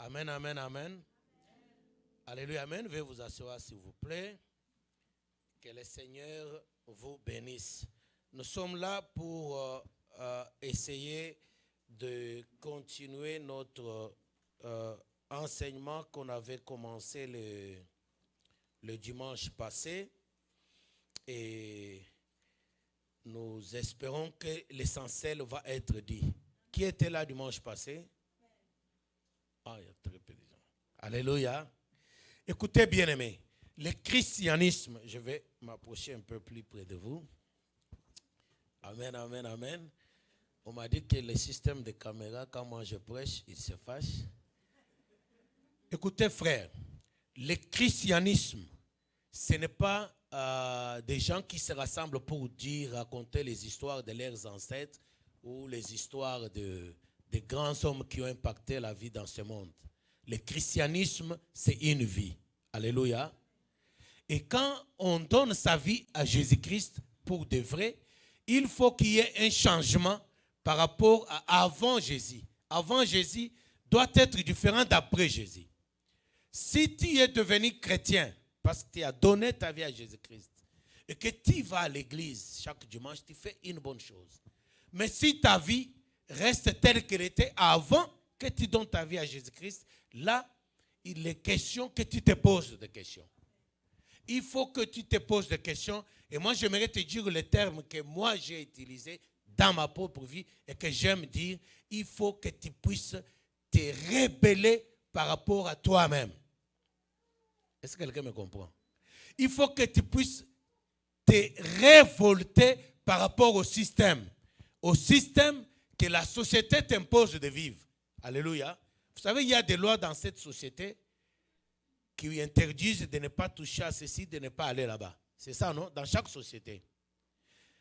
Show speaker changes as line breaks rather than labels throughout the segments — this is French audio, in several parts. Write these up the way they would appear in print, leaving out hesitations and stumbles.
Amen, amen, amen. Alléluia, amen. Veuillez vous asseoir, s'il vous plaît. Que le Seigneur vous bénisse. Nous sommes là pour essayer de continuer notre enseignement qu'on avait commencé le dimanche passé. Et nous espérons que l'essentiel va être dit. Qui était là dimanche passé? Ah, il y a très peu de gens. Alléluia. Écoutez, bien-aimés, le christianisme, je vais m'approcher un peu plus près de vous. Amen, amen, amen. On m'a dit que le système de caméra, quand moi je prêche, il se fâche. Écoutez, frères, le christianisme, ce n'est pas des gens qui se rassemblent pour raconter les histoires de leurs ancêtres ou les histoires de grands hommes qui ont impacté la vie dans ce monde. Le christianisme, c'est une vie. Alléluia. Et quand on donne sa vie à Jésus-Christ pour de vrai, il faut qu'il y ait un changement par rapport à avant Jésus. Avant Jésus doit être différent d'après Jésus. Si tu es devenu chrétien, parce que tu as donné ta vie à Jésus-Christ, et que tu vas à l'église chaque dimanche, tu fais une bonne chose. Mais si ta vie reste telle qu'elle était avant que tu donnes ta vie à Jésus-Christ, là, il est question que tu te poses des questions. Il faut que tu te poses des questions. Et moi, j'aimerais te dire le terme que moi, j'ai utilisé dans ma propre vie et que j'aime dire. Il faut que tu puisses te rebeller par rapport à toi-même. Est-ce que quelqu'un me comprend? Il faut que tu puisses te révolter par rapport au système que la société t'impose de vivre. Alléluia. Vous savez, il y a des lois dans cette société qui interdisent de ne pas toucher à ceci, de ne pas aller là-bas. C'est ça, non? Dans chaque société.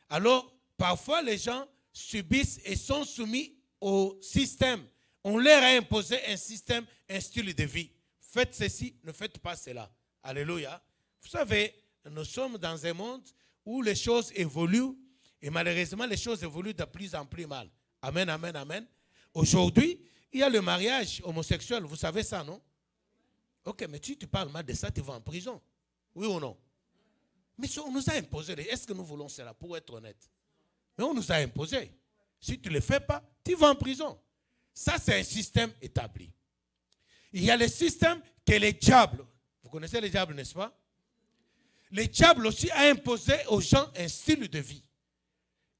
Alors, parfois, les gens subissent et sont soumis au système. On leur a imposé un système, un style de vie. Faites ceci, ne faites pas cela. Alléluia. Vous savez, nous sommes dans un monde où les choses évoluent et malheureusement, les choses évoluent de plus en plus mal. Amen, amen, amen. Aujourd'hui, il y a le mariage homosexuel. Vous savez ça, non? Ok, mais tu parles mal de ça, tu vas en prison. Oui ou non? Mais on nous a imposé. Est-ce que nous voulons cela, pour être honnête? Mais on nous a imposé. Si tu ne le fais pas, tu vas en prison. Ça, c'est un système établi. Il y a le système que les diables, vous connaissez les diables, n'est-ce pas? Les diables aussi a imposé aux gens un style de vie.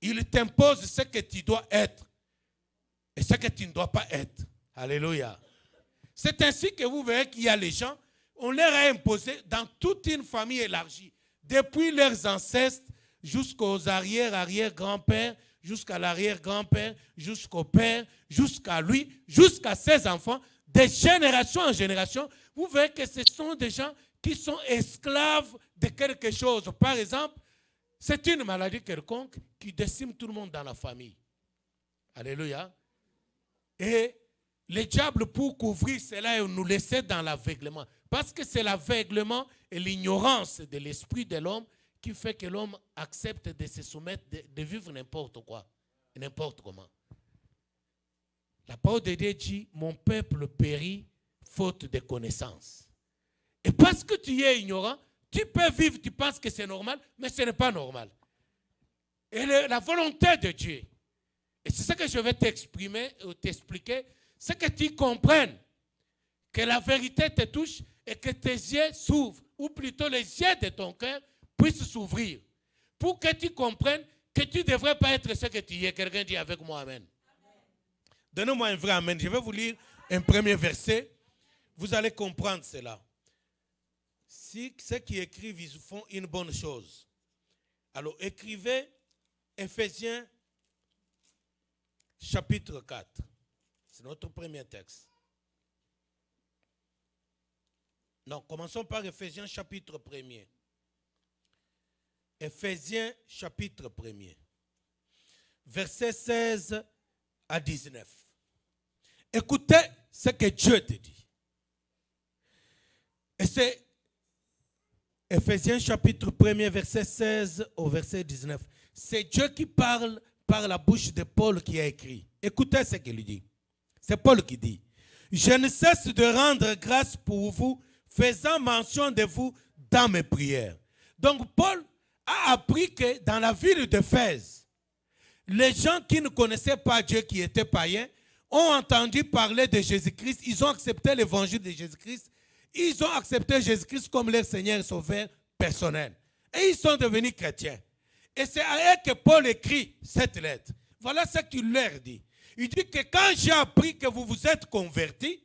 Il t'impose ce que tu dois être et ce que tu ne dois pas être. Alléluia. C'est ainsi que vous verrez qu'il y a les gens, on leur a imposé dans toute une famille élargie, depuis leurs ancêtres jusqu'aux arrière-arrière-grands-pères, jusqu'à l'arrière-grand-père, jusqu'au père, jusqu'à lui, jusqu'à ses enfants, de génération en génération. Vous verrez que ce sont des gens qui sont esclaves de quelque chose. Par exemple, c'est une maladie quelconque qui décime tout le monde dans la famille. Alléluia. Et les diables, pour couvrir cela, nous laissaient dans l'aveuglement. Parce que c'est l'aveuglement et l'ignorance de l'esprit de l'homme qui fait que l'homme accepte de se soumettre, de vivre n'importe quoi, n'importe comment. La parole de Dieu dit, mon peuple périt faute de connaissance. Et parce que tu es ignorant, tu peux vivre, tu penses que c'est normal, mais ce n'est pas normal. Et la volonté de Dieu, et c'est ça que je vais t'expliquer, c'est que tu comprennes que la vérité te touche et que tes yeux s'ouvrent, ou plutôt les yeux de ton cœur puissent s'ouvrir, pour que tu comprennes que tu ne devrais pas être ce que tu es. Quelqu'un dit avec moi amen. Donnez-moi un vrai amen. Je vais vous lire un premier verset. Vous allez comprendre cela. Si ceux qui écrivent, ils font une bonne chose. Alors, écrivez Éphésiens chapitre 4. C'est notre premier texte. Non, commençons par Éphésiens chapitre 1er. Éphésiens chapitre 1er. Versets 16 à 19. Écoutez ce que Dieu te dit. Et c'est Éphésiens chapitre 1er, verset 16 au verset 19. C'est Dieu qui parle par la bouche de Paul qui a écrit. Écoutez ce qu'il dit. C'est Paul qui dit. je ne cesse de rendre grâce pour vous, faisant mention de vous dans mes prières. Donc Paul a appris que dans la ville d'Éphèse, les gens qui ne connaissaient pas Dieu, qui étaient païens, ont entendu parler de Jésus-Christ, ils ont accepté l'évangile de Jésus-Christ, ils ont accepté Jésus-Christ comme leur Seigneur et Sauveur personnel. Et ils sont devenus chrétiens. Et c'est à eux que Paul écrit cette lettre. Voilà ce qu'il leur dit. Il dit que quand j'ai appris que vous vous êtes convertis,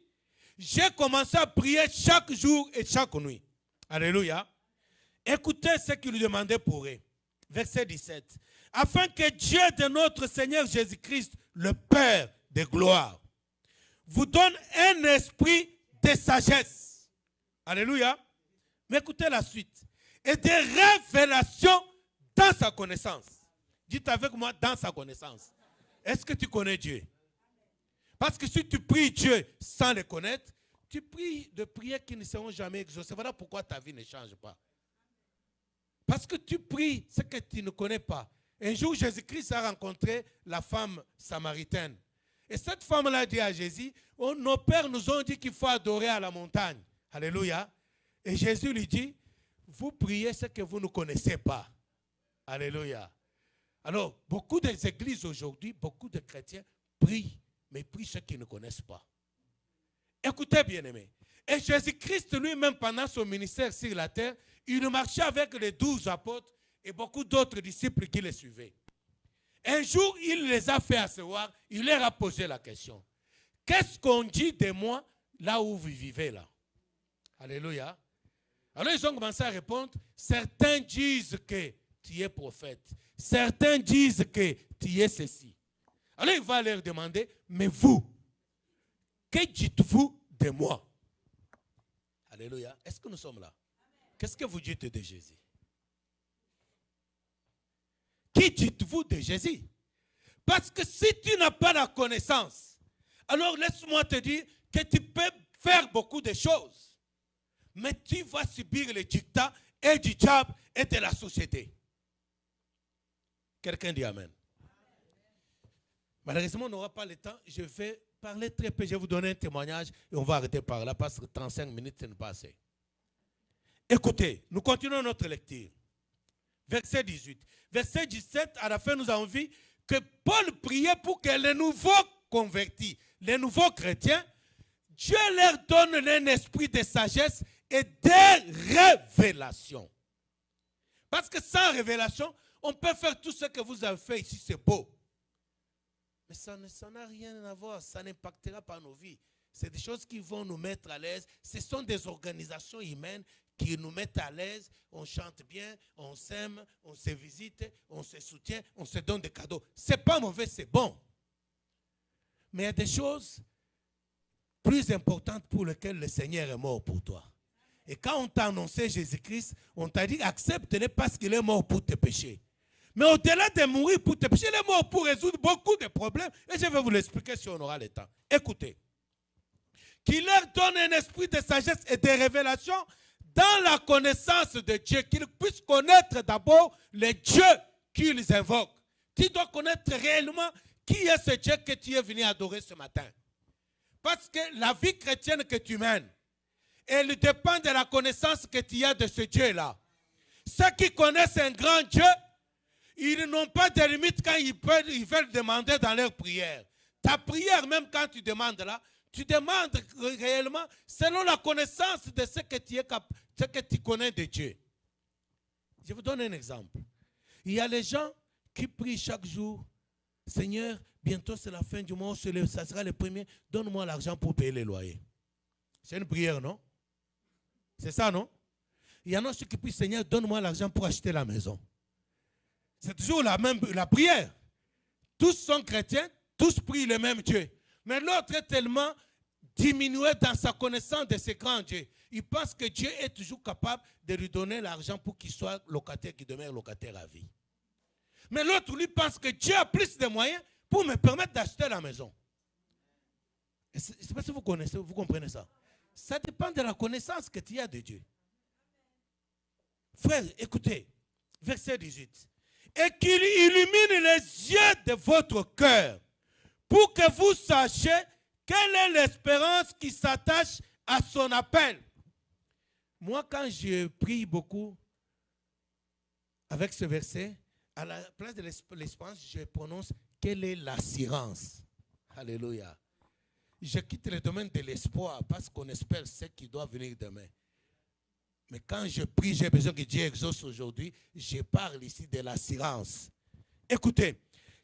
j'ai commencé à prier chaque jour et chaque nuit. Alléluia. Écoutez ce qu'il lui demandait pour eux. Verset 17. Afin que Dieu de notre Seigneur Jésus-Christ, le Père de gloire, vous donne un esprit de sagesse. Alléluia. Mais écoutez la suite. Et de révélation dans sa connaissance. Dites avec moi, dans sa connaissance. Est-ce que tu connais Dieu? Parce que si tu pries Dieu sans le connaître, tu pries de prières qui ne seront jamais exaucées. Voilà pourquoi ta vie ne change pas. Parce que tu pries ce que tu ne connais pas. Un jour, Jésus-Christ a rencontré la femme samaritaine. Et cette femme-là dit à Jésus, oh, nos pères nous ont dit qu'il faut adorer à la montagne. Alléluia. Et Jésus lui dit, vous priez ce que vous ne connaissez pas. Alléluia. Alors, beaucoup des églises aujourd'hui, beaucoup de chrétiens prient, mais prient ceux qu'ils ne connaissent pas. Écoutez, bien-aimés. Et Jésus-Christ lui-même, pendant son ministère sur la terre, il marchait avec les 12 apôtres et beaucoup d'autres disciples qui les suivaient. Un jour, il les a fait asseoir, il leur a posé la question. Qu'est-ce qu'on dit de moi là où vous vivez là? Alléluia. Alors ils ont commencé à répondre, certains disent que tu es prophète, certains disent que tu es ceci. Alors il va leur demander, mais vous, que dites-vous de moi? Alléluia. Est-ce que nous sommes là? Qu'est-ce que vous dites de Jésus? Qui dites-vous de Jésus? Parce que si tu n'as pas la connaissance, alors laisse-moi te dire que tu peux faire beaucoup de choses, mais tu vas subir les dictats et du diable et de la société. Quelqu'un dit Amen. Malheureusement, on n'aura pas le temps. Je vais parler très peu. Je vais vous donner un témoignage et on va arrêter par là parce que 35 minutes, ce n'est pas assez. Écoutez, nous continuons notre lecture. Verset 18. Verset 17, à la fin, nous avons vu que Paul priait pour que les nouveaux convertis, les nouveaux chrétiens, Dieu leur donne un esprit de sagesse et de révélation. Parce que sans révélation, on peut faire tout ce que vous avez fait ici, c'est beau. Mais ça n'a rien à voir, ça n'impactera pas nos vies. C'est des choses qui vont nous mettre à l'aise. Ce sont des organisations humaines qui nous mettent à l'aise. On chante bien, on s'aime, on se visite, on se soutient, on se donne des cadeaux. Ce n'est pas mauvais, c'est bon. Mais il y a des choses plus importantes pour lesquelles le Seigneur est mort pour toi. Et quand on t'a annoncé Jésus-Christ, on t'a dit accepte-le parce qu'il est mort pour tes péchés. Mais au-delà de mourir pour tes péchés, il est mort pour résoudre beaucoup de problèmes. Et je vais vous l'expliquer si on aura le temps. Écoutez. Qu'il leur donne un esprit de sagesse et de révélation dans la connaissance de Dieu. Qu'ils puissent connaître d'abord le Dieu qu'ils invoquent. Tu dois connaître réellement qui est ce Dieu que tu es venu adorer ce matin. Parce que la vie chrétienne que tu mènes, elle dépend de la connaissance que tu as de ce Dieu-là. Ceux qui connaissent un grand Dieu, ils n'ont pas de limite quand ils veulent demander dans leur prière. Ta prière, même quand tu demandes là, tu demandes réellement selon la connaissance de ce que tu connais de Dieu. Je vous donne un exemple. Il y a les gens qui prient chaque jour, Seigneur, bientôt c'est la fin du mois, ça sera le premier, donne-moi l'argent pour payer les loyers. C'est une prière, non? C'est ça, non? Il y en a ceux qui prient, Seigneur, donne-moi l'argent pour acheter la maison. C'est toujours la prière. Tous sont chrétiens, tous prient le même Dieu. Mais l'autre est tellement diminué dans sa connaissance de ce grand Dieu. Il pense que Dieu est toujours capable de lui donner l'argent pour qu'il soit locataire, qu'il demeure locataire à vie. Mais l'autre, lui, pense que Dieu a plus de moyens pour me permettre d'acheter la maison. Je ne sais pas si vous connaissez, vous comprenez ça. Ça dépend de la connaissance que tu as de Dieu. Frère, écoutez, verset 18. Et qu'il illumine les yeux de votre cœur pour que vous sachiez Quelle est l'espérance qui s'attache à son appel? Moi, quand je prie beaucoup avec ce verset, à la place de l'espérance, je prononce quelle est l'assurance. Alléluia. Je quitte le domaine de l'espoir parce qu'on espère ce qui doit venir demain. Mais quand je prie, j'ai besoin que Dieu exauce aujourd'hui. Je parle ici de l'assurance. Écoutez,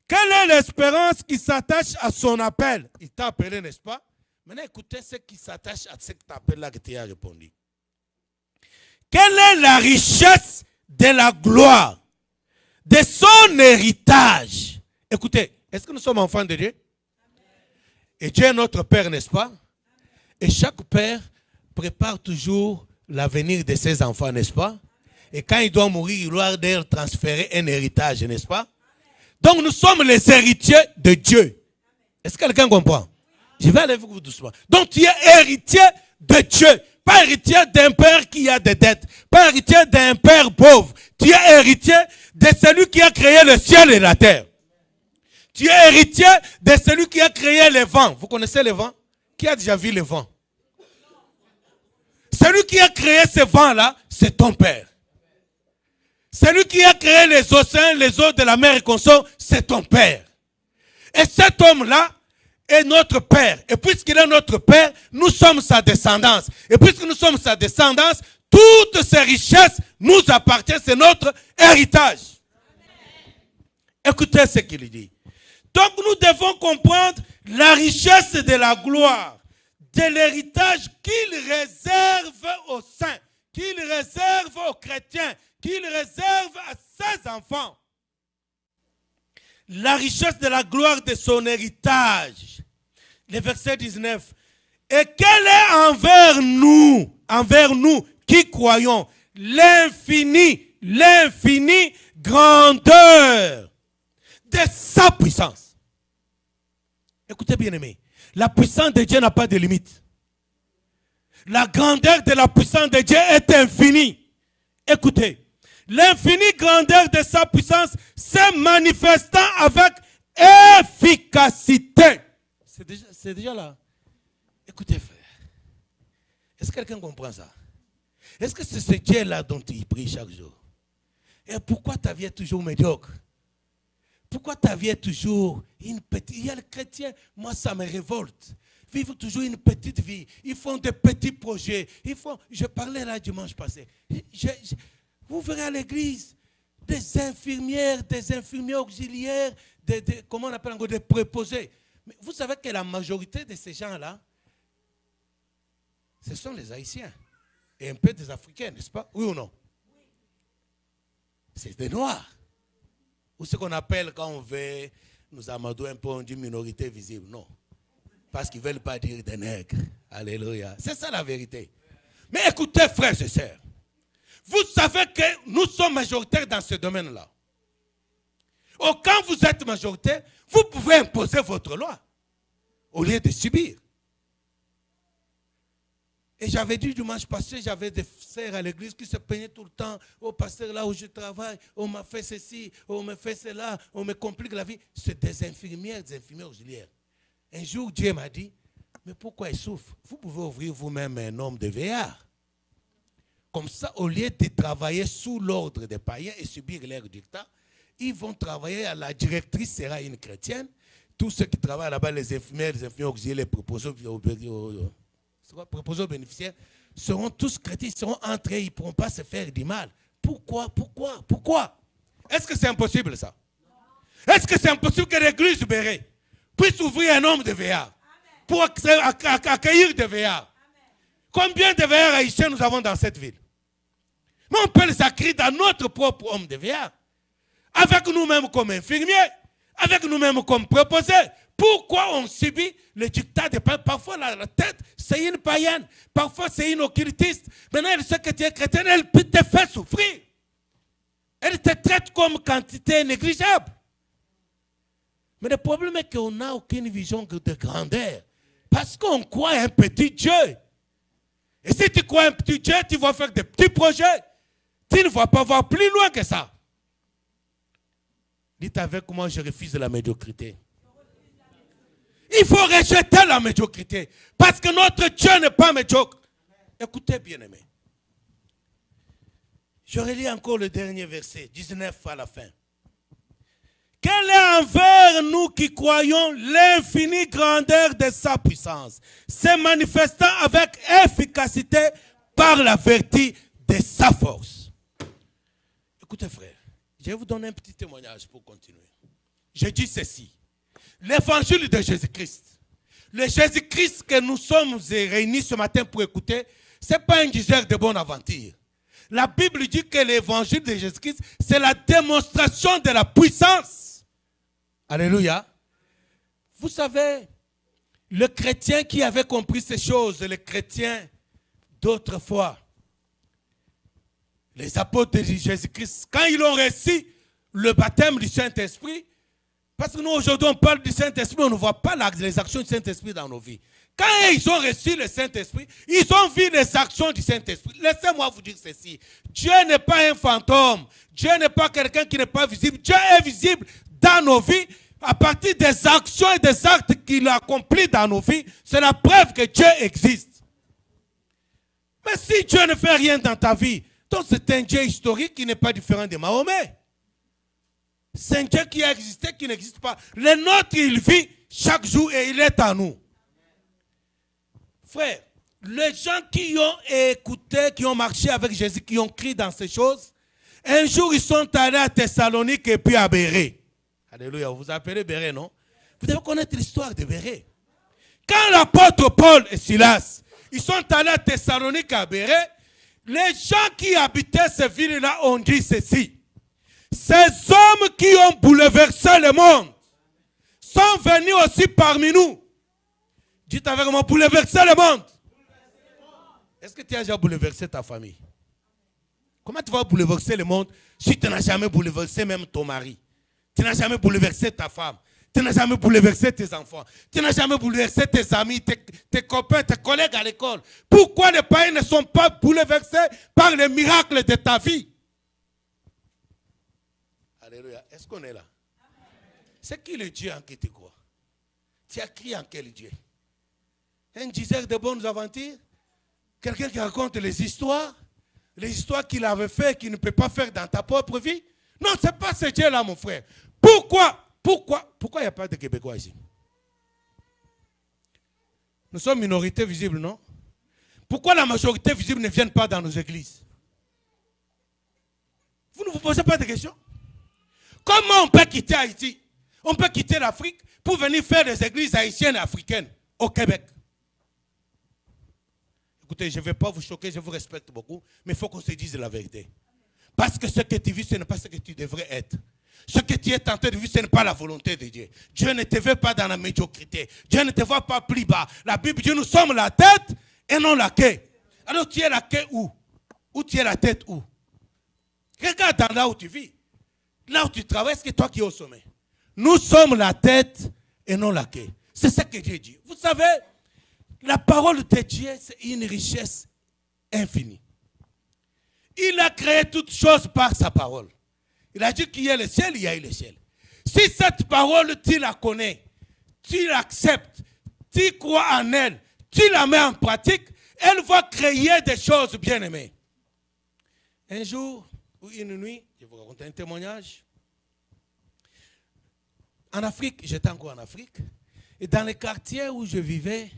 quelle est l'espérance qui s'attache à son appel? Il t'a appelé, n'est-ce pas? Maintenant, écoutez ce qui s'attache à ce que tu appelles là que tu as répondu. Quelle est la richesse de la gloire, de son héritage? Écoutez, est-ce que nous sommes enfants de Dieu? Et Dieu est notre Père, n'est-ce pas? Et chaque Père prépare toujours l'avenir de ses enfants, n'est-ce pas? Et quand il doit mourir, il doit leur transférer un héritage, n'est-ce pas? Donc nous sommes les héritiers de Dieu. Est-ce que quelqu'un comprend? Je vais aller avec vous doucement. Donc tu es héritier de Dieu. Pas héritier d'un père qui a des dettes. Pas héritier d'un père pauvre. Tu es héritier de celui qui a créé le ciel et la terre. Tu es héritier de celui qui a créé les vents. Vous connaissez les vents? Qui a déjà vu les vents? Celui qui a créé ces vents-là, c'est ton père. Celui qui a créé les océans, les eaux de la mer et consort, c'est ton père. Et cet homme-là est notre père. Et puisqu'il est notre père, nous sommes sa descendance. Et puisque nous sommes sa descendance, toutes ces richesses nous appartiennent, c'est notre héritage. Écoutez ce qu'il dit. Donc nous devons comprendre la richesse de la gloire, de l'héritage qu'il réserve aux saints, qu'il réserve aux chrétiens, qu'il réserve à ses enfants. La richesse de la gloire de son héritage. Le verset 19. Et quel est envers nous qui croyons, l'infinie grandeur de sa puissance. Écoutez bien aimé, la puissance de Dieu n'a pas de limite. La grandeur de la puissance de Dieu est infinie. Écoutez, l'infinie grandeur de sa puissance s'est manifestant avec efficacité. C'est déjà là. Écoutez frère, est-ce que quelqu'un comprend ça? Est-ce que c'est ce Dieu-là dont il prie chaque jour? Et pourquoi ta vie est toujours médiocre? Pourquoi ta vie est toujours une petite... Il y a les chrétiens, moi ça me révolte. Vivent toujours une petite vie. Ils font des petits projets. Je parlais là dimanche passé. Vous verrez à l'église des infirmières, des infirmiers auxiliaires, comment on appelle encore, des préposés. Mais vous savez que la majorité de ces gens-là, ce sont les Haïtiens. Et un peu des Africains, n'est-ce pas? Oui ou non? C'est des Noirs. Ou ce qu'on appelle quand on veut nous amadouer un peu, on dit minorité visible. Non. Parce qu'ils ne veulent pas dire des nègres. Alléluia. C'est ça la vérité. Mais écoutez, frères et sœurs. Vous savez que nous sommes majoritaires dans ce domaine-là. Ou quand vous êtes majoritaire, vous pouvez imposer votre loi au lieu de subir. Et j'avais dit dimanche passé, j'avais des sœurs à l'église qui se plaignaient tout le temps. Oh pasteur, là où je travaille, on m'a fait ceci, on me fait cela, on me complique la vie. C'est des infirmières auxiliaires. Un jour, Dieu m'a dit, mais pourquoi ils souffrent? Vous pouvez ouvrir vous-même un homme de veillard. Comme ça, au lieu de travailler sous l'ordre des païens et subir leur dictat, ils vont travailler, la directrice sera une chrétienne. Tous ceux qui travaillent là-bas, les infirmières auxiliaires, les proposés bénéficiaires, seront tous chrétiens, ils seront entrés, ils ne pourront pas se faire du mal. Pourquoi? Est-ce que c'est impossible ça? Est-ce que c'est impossible que l'église Béret puisse ouvrir un homme de veillard pour accueillir des veillards? Combien de veillards haïtiens nous avons dans cette ville? Mais on peut les acquérir dans notre propre homme de veillard. Avec nous-mêmes comme infirmiers, avec nous-mêmes comme préposés. Pourquoi on subit le dictat des païens? Parfois la tête, c'est une païenne. Parfois c'est une occultiste. Maintenant elle sait que tu es chrétien, elle peut te faire souffrir. Elle te traite comme quantité négligeable. Mais le problème est qu'on n'a aucune vision de grandeur. Parce qu'on croit à un petit Dieu. Et si tu crois à un petit Dieu, tu vas faire des petits projets. Tu ne vas pas voir plus loin que ça. Dites avec moi, je refuse la médiocrité. Il faut rejeter la médiocrité. Parce que notre Dieu n'est pas médiocre. Écoutez, bien-aimés. Je relis encore le dernier verset, 19 à la fin. Quelle est envers nous qui croyons l'infinie grandeur de sa puissance, se manifestant avec efficacité par la vertu de sa force. Écoutez frère, je vais vous donner un petit témoignage pour continuer. Je dis ceci, l'évangile de Jésus-Christ, le Jésus-Christ que nous sommes réunis ce matin pour écouter, ce n'est pas un diseur de bonne aventure. La Bible dit que l'évangile de Jésus-Christ, c'est la démonstration de la puissance. Alléluia. Vous savez, le chrétien qui avait compris ces choses, le chrétien d'autrefois, les apôtres de Jésus-Christ, quand ils ont reçu le baptême du Saint-Esprit, parce que nous aujourd'hui on parle du Saint-Esprit, on ne voit pas les actions du Saint-Esprit dans nos vies. Quand ils ont reçu le Saint-Esprit, ils ont vu les actions du Saint-Esprit. Laissez-moi vous dire ceci. Dieu n'est pas un fantôme. Dieu n'est pas quelqu'un qui n'est pas visible. Dieu est visible dans nos vies. À partir des actions et des actes qu'il a accomplis dans nos vies, c'est la preuve que Dieu existe. Mais si Dieu ne fait rien dans ta vie, donc c'est un Dieu historique qui n'est pas différent de Mahomet. C'est un Dieu qui a existé, qui n'existe pas. Le nôtre, il vit chaque jour et il est en nous. Frère, les gens qui ont écouté, qui ont marché avec Jésus, qui ont crié dans ces choses, un jour ils sont allés à Thessalonique et puis à Bérée. Alléluia, vous appelez Bérée, non? Vous devez connaître l'histoire de Bérée. Quand l'apôtre Paul et Silas, ils sont allés à Thessalonique et à Bérée, les gens qui habitaient ces villes-là ont dit ceci. Ces hommes qui ont bouleversé le monde sont venus aussi parmi nous. Dites avec moi, bouleverser le monde. Est-ce que tu as déjà bouleversé ta famille? Comment tu vas bouleverser le monde si tu n'as jamais bouleversé même ton mari? Tu n'as jamais bouleversé ta femme. Tu n'as jamais bouleversé tes enfants. Tu n'as jamais bouleversé tes amis, tes copains, tes collègues à l'école. Pourquoi les païens ne sont pas bouleversés par les miracles de ta vie? Alléluia. Est-ce qu'on est là? C'est qui le Dieu en qui tu crois? Tu as crié en quel Dieu? Un diseur de bonnes aventures? Quelqu'un qui raconte les histoires qu'il avait fait et qu'il ne peut pas faire dans ta propre vie? Non, ce n'est pas ce Dieu-là, mon frère. Pourquoi il n'y a pas de Québécois ici? Nous sommes minorité visible, non? Pourquoi la majorité visible ne vient pas dans nos églises? Vous ne vous posez pas de questions? Comment on peut quitter Haïti? On peut quitter l'Afrique pour venir faire des églises haïtiennes et africaines au Québec. Écoutez, je ne vais pas vous choquer, je vous respecte beaucoup, mais il faut qu'on se dise la vérité. Parce que ce que tu vis, ce n'est pas ce que tu devrais être. Ce que tu es tenté de vivre, ce n'est pas la volonté de Dieu. Dieu ne te veut pas dans la médiocrité. Dieu ne te voit pas plus bas. La Bible dit, nous sommes la tête et non la queue. Alors tu es la queue où? Ou tu es la tête où? Regarde dans là où tu vis. Là où tu travailles, c'est toi qui es au sommet. Nous sommes la tête et non la queue. C'est ce que Dieu dit. Vous savez, la parole de Dieu, c'est une richesse infinie. Il a créé toutes choses par sa parole. Il a dit qu'il y a le ciel, il y a eu le ciel. Si cette parole, tu la connais, tu l'acceptes, tu crois en elle, tu la mets en pratique, elle va créer des choses bien aimées. Un jour ou une nuit, je vais vous raconter un témoignage. En Afrique, j'étais encore en Afrique, et dans les quartiers où je vivais,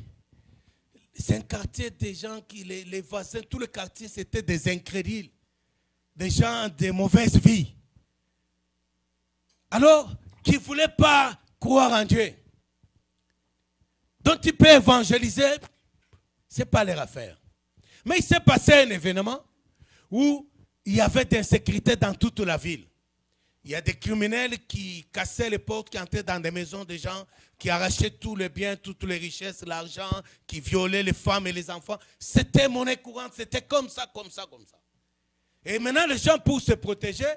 c'est un quartier des gens qui, les voisins, tout le quartier, c'était des incrédules, des gens de mauvaise vie. Alors, qui ne voulaient pas croire en Dieu. Donc, tu peux évangéliser, ce n'est pas leur affaire. Mais il s'est passé un événement où il y avait de l'insécurité dans toute la ville. Il y a des criminels qui cassaient les portes, qui entraient dans des maisons des gens, qui arrachaient tous les biens, toutes les richesses, l'argent, qui violaient les femmes et les enfants. C'était monnaie courante, c'était comme ça, comme ça, comme ça. Et maintenant, les gens, pour se protéger,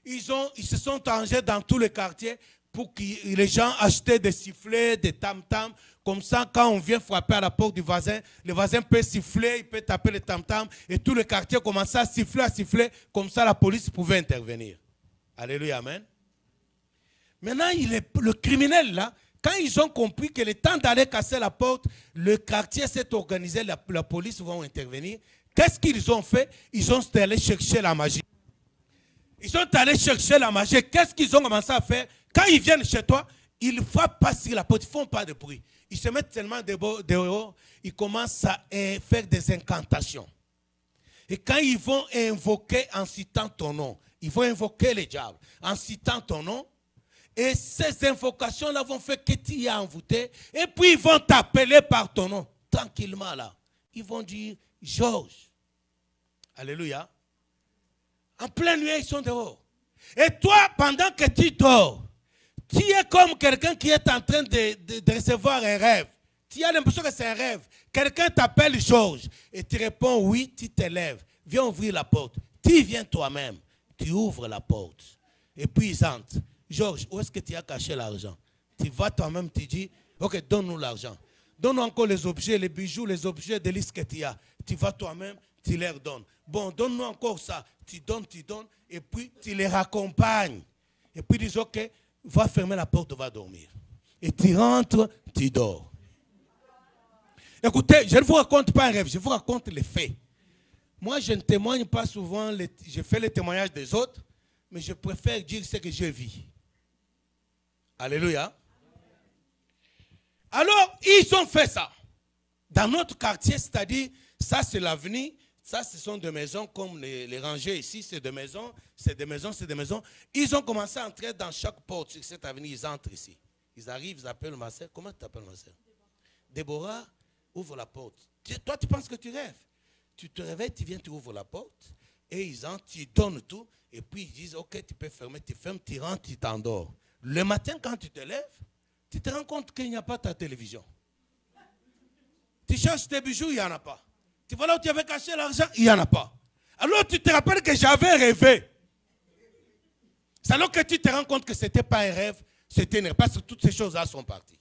ils se sont arrangés dans tous les quartiers pour que les gens achetaient des sifflets, des tam-tams. Comme ça, quand on vient frapper à la porte du voisin, le voisin peut siffler, il peut taper le tam-tam. Et tout le quartier commençait à siffler. Comme ça, la police pouvait intervenir. Alléluia, amen. Maintenant, le criminel, là, Quand ils ont compris que le temps d'aller casser la porte, le quartier s'est organisé, la police va intervenir. Qu'est-ce qu'ils ont fait? Ils sont allés chercher la magie. Ils sont allés chercher la magie. Qu'est-ce qu'ils ont commencé à faire? Quand ils viennent chez toi, ils ne frappent pas sur la porte, ils ne font pas de bruit. Ils se mettent tellement dehors, ils commencent à faire des incantations. Et quand ils vont invoquer en citant ton nom, ils vont invoquer le diable en citant ton nom. Et ces invocations-là vont faire que tu y as envoûté. Et puis ils vont t'appeler par ton nom, tranquillement là. Ils vont dire Georges. Alléluia. En pleine nuit, ils sont dehors. Et toi, pendant que tu dors, tu es comme quelqu'un qui est en train de recevoir un rêve. Tu as l'impression que c'est un rêve. Quelqu'un t'appelle Georges et tu réponds oui, tu te lèves. Viens ouvrir la porte. Tu viens toi-même. Tu ouvres la porte. Et puis ils entrent. Georges, où est-ce que tu as caché l'argent? Tu vas toi-même, tu dis, ok, donne-nous l'argent. Donne-nous encore les objets, les bijoux, les objets de liste que tu as. Tu vas toi-même, tu leur donnes. Bon, donne-nous encore ça. Tu donnes, et puis tu les raccompagnes. Et puis ils disent, ok, va fermer la porte, va dormir. Et tu rentres, tu dors. Écoutez, je ne vous raconte pas un rêve, je vous raconte les faits. Moi, je ne témoigne pas souvent, je fais les témoignages des autres, mais je préfère dire ce que je vis. Alléluia. Alors, ils ont fait ça. Dans notre quartier, c'est-à-dire, ça c'est l'avenir, ça ce sont des maisons comme les rangées ici, c'est des maisons, c'est des maisons, c'est des maisons. Ils ont commencé à entrer dans chaque porte sur cette avenue, ils entrent ici. Ils arrivent, ils appellent ma soeur. Comment tu t'appelles ma soeur? Déborah, ouvre la porte. Toi, tu penses que tu rêves. Tu te réveilles, tu viens, tu ouvres la porte, et ils entrent, tu donnes tout, et puis ils disent, ok, tu peux fermer, tu fermes, tu rentres, tu t'endors. Le matin, quand tu te lèves, tu te rends compte qu'il n'y a pas ta télévision. Tu cherches tes bijoux, il n'y en a pas. Tu vois là où tu avais caché l'argent, il n'y en a pas. Alors tu te rappelles que j'avais rêvé. C'est alors que tu te rends compte que ce n'était pas un rêve, c'était un rêve, parce que toutes ces choses-là sont parties.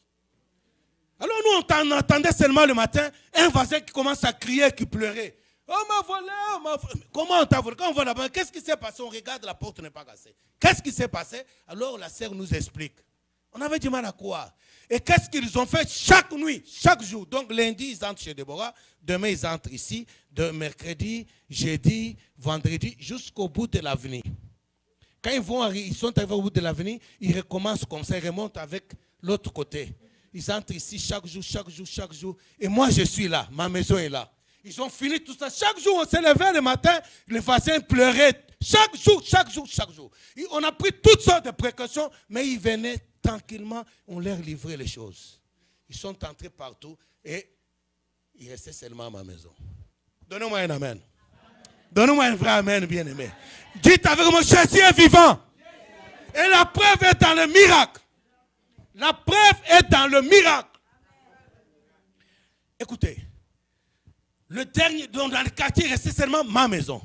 Alors nous, on entendait seulement le matin un voisin qui commence à crier, qui pleurait. Oh, m'a volé, oh, m'a volé. Comment on t'a volé? Quand on va là-bas, qu'est-ce qui s'est passé? On regarde, la porte n'est pas cassée. Qu'est-ce qui s'est passé? Alors la sœur nous explique. On avait du mal à croire. Et qu'est-ce qu'ils ont fait chaque nuit, chaque jour? Donc lundi, ils entrent chez Déborah. Demain, ils entrent ici. De mercredi, jeudi, vendredi, jusqu'au bout de l'avenir. Quand ils sont arrivés au bout de l'avenir, ils recommencent comme ça, ils remontent avec l'autre côté. Ils entrent ici chaque jour, chaque jour, chaque jour. Et moi, je suis là. Ma maison est là. Ils ont fini tout ça. Chaque jour, on s'est levé le matin, les voisins pleuraient. Chaque jour, chaque jour, chaque jour. Et on a pris toutes sortes de précautions, mais ils venaient tranquillement, on leur livrait les choses. Ils sont entrés partout et ils restaient seulement à ma maison. Donnez-moi un amen. Donnez-moi un vrai amen, bien-aimé. Dites avec moi, Jésus est vivant. Et la preuve est dans le miracle. La preuve est dans le miracle. Écoutez, le dernier, dans le quartier, restait seulement ma maison.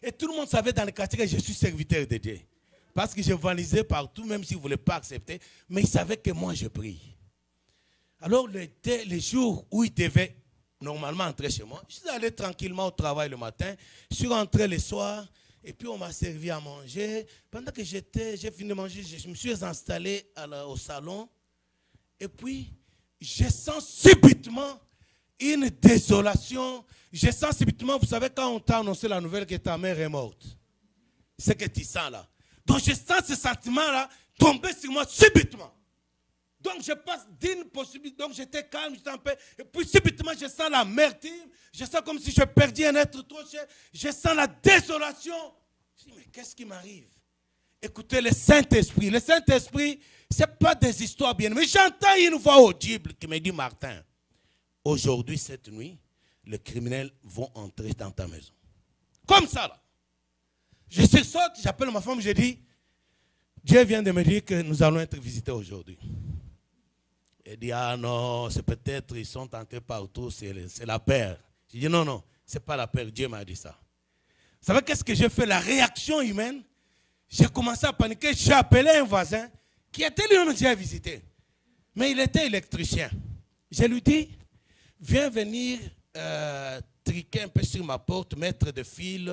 Et tout le monde savait dans le quartier que je suis serviteur de Dieu. Parce que je valisais partout, même s'ils ne voulaient pas accepter. Mais ils savaient que moi, je prie. Alors, les jours où ils devaient normalement entrer chez moi, je suis allé tranquillement au travail le matin. Je suis rentré le soir. Et puis, on m'a servi à manger. Pendant que j'ai fini de manger, je me suis installé au salon. Et puis, je sens subitement une désolation. Je sens subitement, vous savez, quand on t'a annoncé la nouvelle que ta mère est morte. C'est ce que tu sens là. Donc, je sens ce sentiment-là tomber sur moi subitement. Donc, je passe d'une possibilité. Donc, j'étais calme, j'étais en paix. Et puis, subitement, je sens l'amertume. Je sens comme si je perdais un être trop cher. Je sens la désolation. Je dis, mais qu'est-ce qui m'arrive? Écoutez, le Saint-Esprit. Le Saint-Esprit, ce n'est pas des histoires bien. Mais j'entends une voix audible qui me dit, Martin, aujourd'hui, cette nuit, les criminels vont entrer dans ta maison. Comme ça, là. Je saute, j'appelle ma femme, je dis, Dieu vient de me dire que nous allons être visités aujourd'hui. Elle dit, ah non, c'est peut-être, ils sont entrés partout, c'est la peur. Je dis, non, non, ce n'est pas la peur, Dieu m'a dit ça. Vous savez qu'est-ce que j'ai fait? La réaction humaine, j'ai commencé à paniquer, j'ai appelé un voisin qui était lui-même déjà visité. Mais il était électricien. Je lui dis, viens venir triquer un peu sur ma porte, mettre des fils,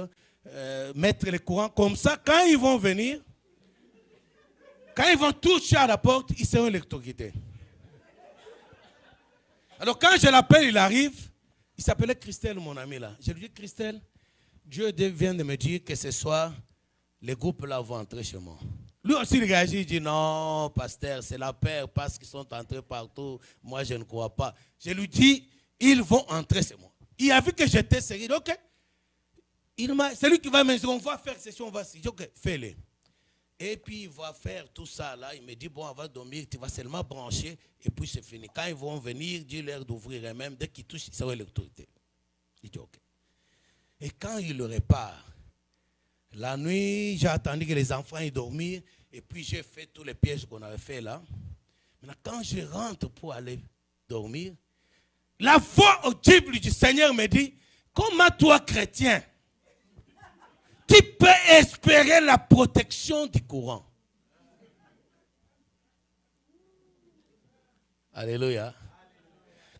mettre les courants. Comme ça, quand ils vont venir, quand ils vont toucher à la porte, ils seront électrocutés. Alors quand je l'appelle, il arrive. Il s'appelait Christelle, mon ami là. Je lui dis, Christelle, Dieu vient de me dire que ce soir, les groupes là vont entrer chez moi. Lui aussi, il réagit, il dit, non, pasteur, c'est la paix parce qu'ils sont entrés partout. Moi, je ne crois pas. Je lui dis, ils vont entrer chez moi. Il a vu que j'étais sérieux. Il dit, ok. C'est lui qui va me dire, on va faire session, on va se dire, ok, fais-le. Et puis, il va faire tout ça là. Il me dit, bon, on va dormir, tu vas seulement brancher et puis c'est fini. Quand ils vont venir, dis-leur d'ouvrir et même dès qu'ils touchent, ça va l'électricité. Il dit, ok. Et quand il repart, la nuit, j'ai attendu que les enfants aient dormi et puis j'ai fait tous les pièges qu'on avait fait là. Maintenant, quand je rentre pour aller dormir, la voix audible du Seigneur me dit, comment toi, chrétien, tu peux espérer la protection du courant? Alléluia.